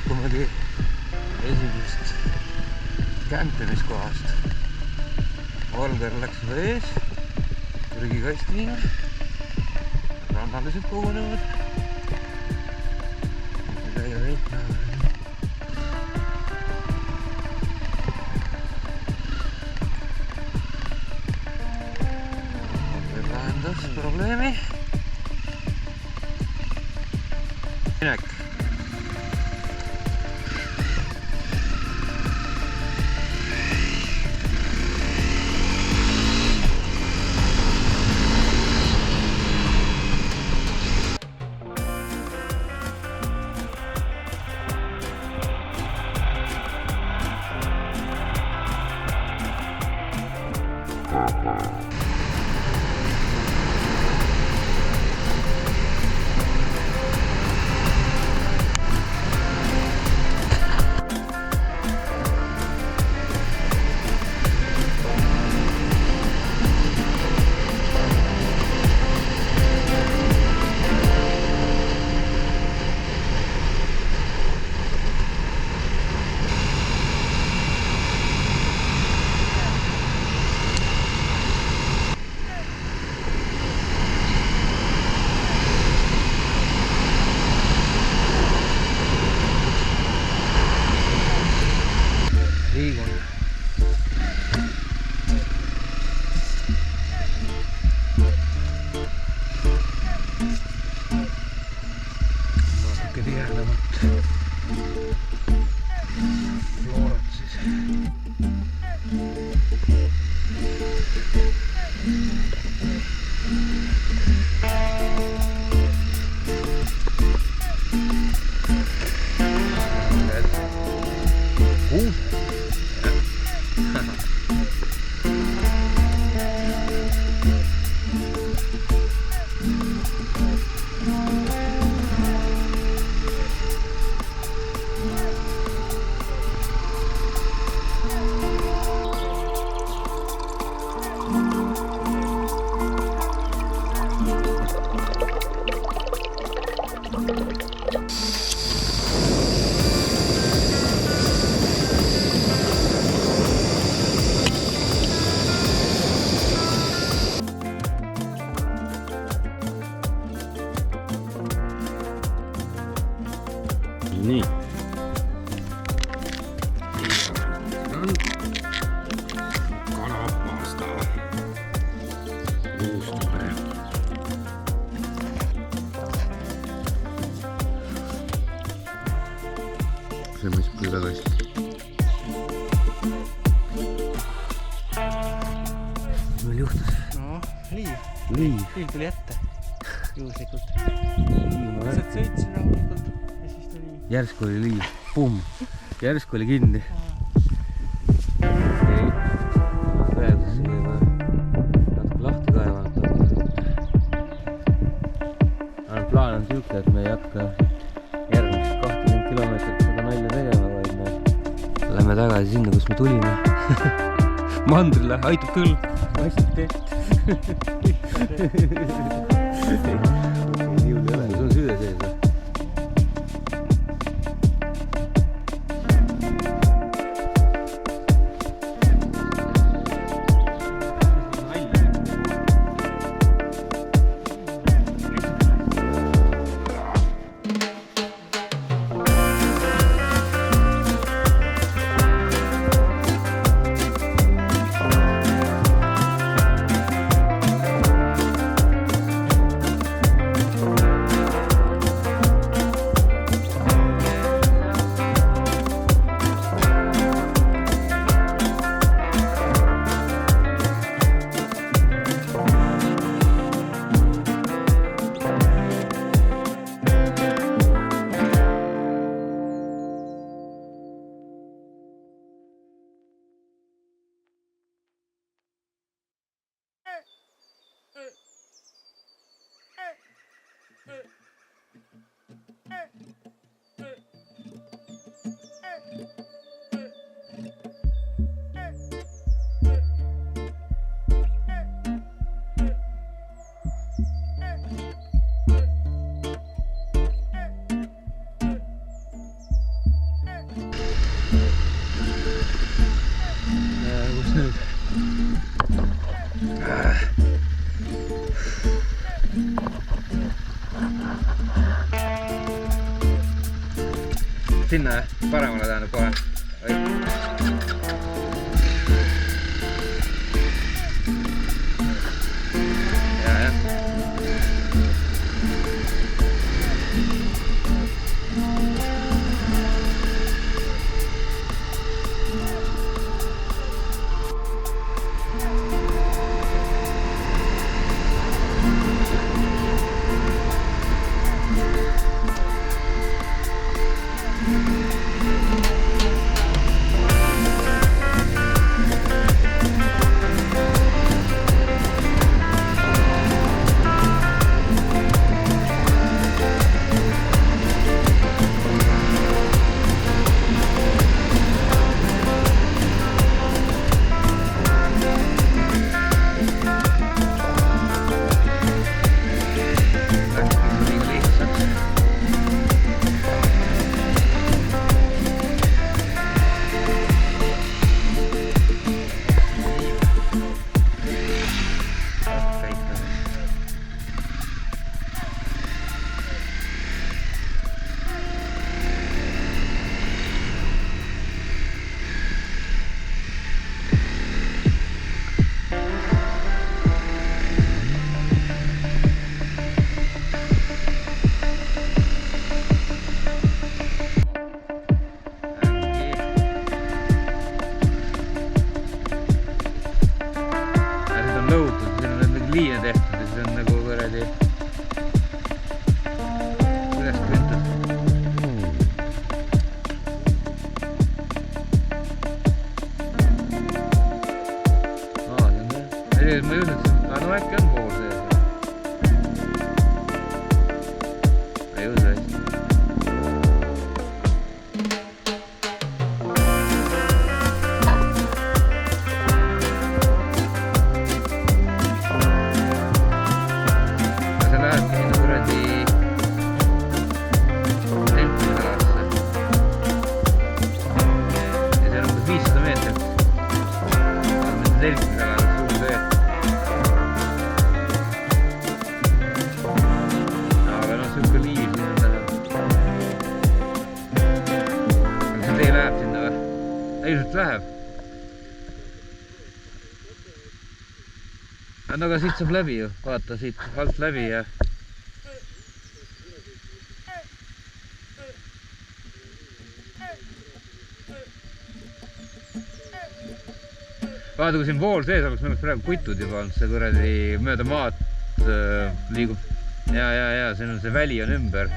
lahkumegi esimesest kämpimiskohast. Valger läks juba ees, prügikastiga, rannalised kogunevad. Käia veitma. Valger lahendas probleemi. Minek. Nii. Kalavapaasta. Juustupere. See mõistab küll väga hästi. Meil juhtus? No, liiv. Liiv. Liiv tuli ette. Juhuslikult. Lihtsalt sõitsin rahulikult. Järsku oli liiv, pumm, järsku oli kinni. Praegusesse võime natuke lahti kaevanud. Plaan on siuke, et me ei hakka järgmisest 20 kilomeetrit seda nalja tegema, vaid me lähme tagasi sinna, kus me tulime. Mandrile, aitab küll. Massib teht. Liivul ei ole, see on süde sees. sinna paremale tähendab kohe. Liine tehtud ja siis on nagu kuradi üles küntud. See on jah. Ma ei usu, et no äkki on pool sees. Ei usu hästi. Ilmselt läheb. No aga siit saab läbi ju, vaata siit alt läbi ja vaata, kui siin vool sees oleks, meil oleks praegu kutud juba olnud, see kuradi mööda maad liigub. Ja, siin on see väli on ümber.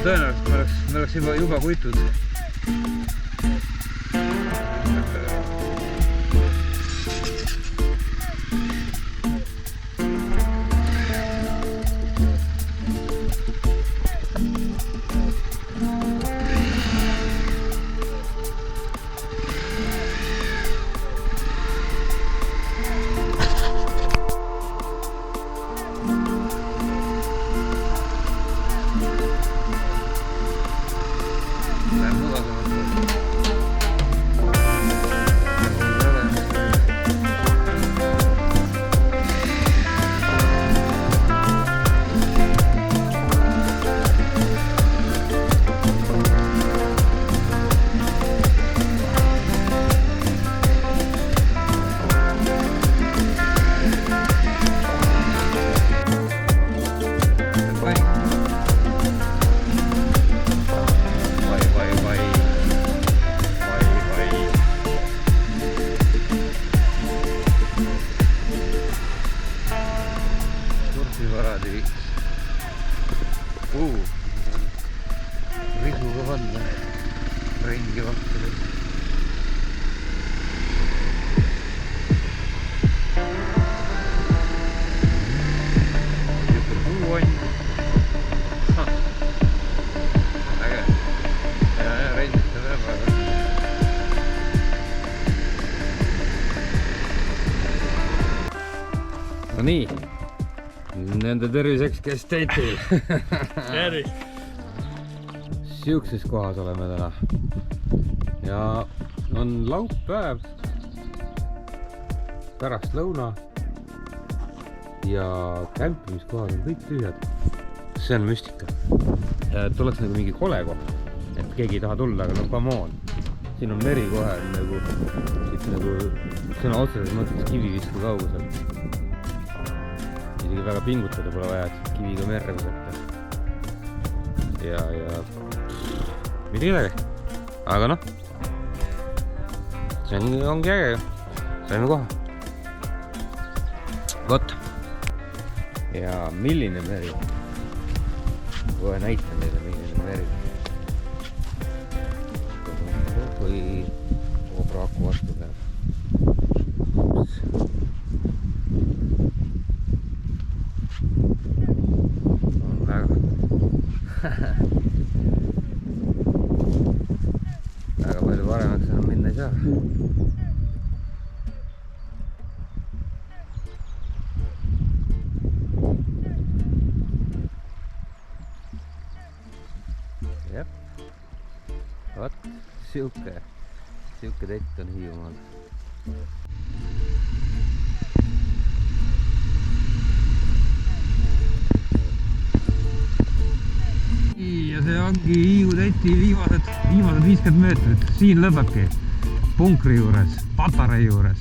Tõenäoliselt me oleks juba kuitud. Risuga panna ringi vahtades. Niisugune puuonn. Äge. Ja rendite väevaga. No nii. Nende terviseks, kes teid teil. Tervist. siukses kohas oleme täna ja on laupäev pärastlõuna ja kämpimiskohad on kõik tühjad. See on müstika. Tuleks nagu mingi kole koht, et keegi ei taha tulla, aga no come on. Siin on meri kohe nagu, siit nagu sõna otseses mõttes kivivisku kaugusel. Isegi väga pingutada pole vaja, et kiviga merre võtta. Ja mitte midagi. Aga noh, see ongi äge ju. Saime koha. Vot. Ja milline meri? Kohe näitan teile, milline meri. Kui praaku vastu peab. Väga palju paremaks enam minna ei saa. Jep. Vot, siuke tett on Hiiumaal. Ja see ongi Hiiu teti viimased 50 meetrit. Siin lõbebki punkri juures, Patarei juures.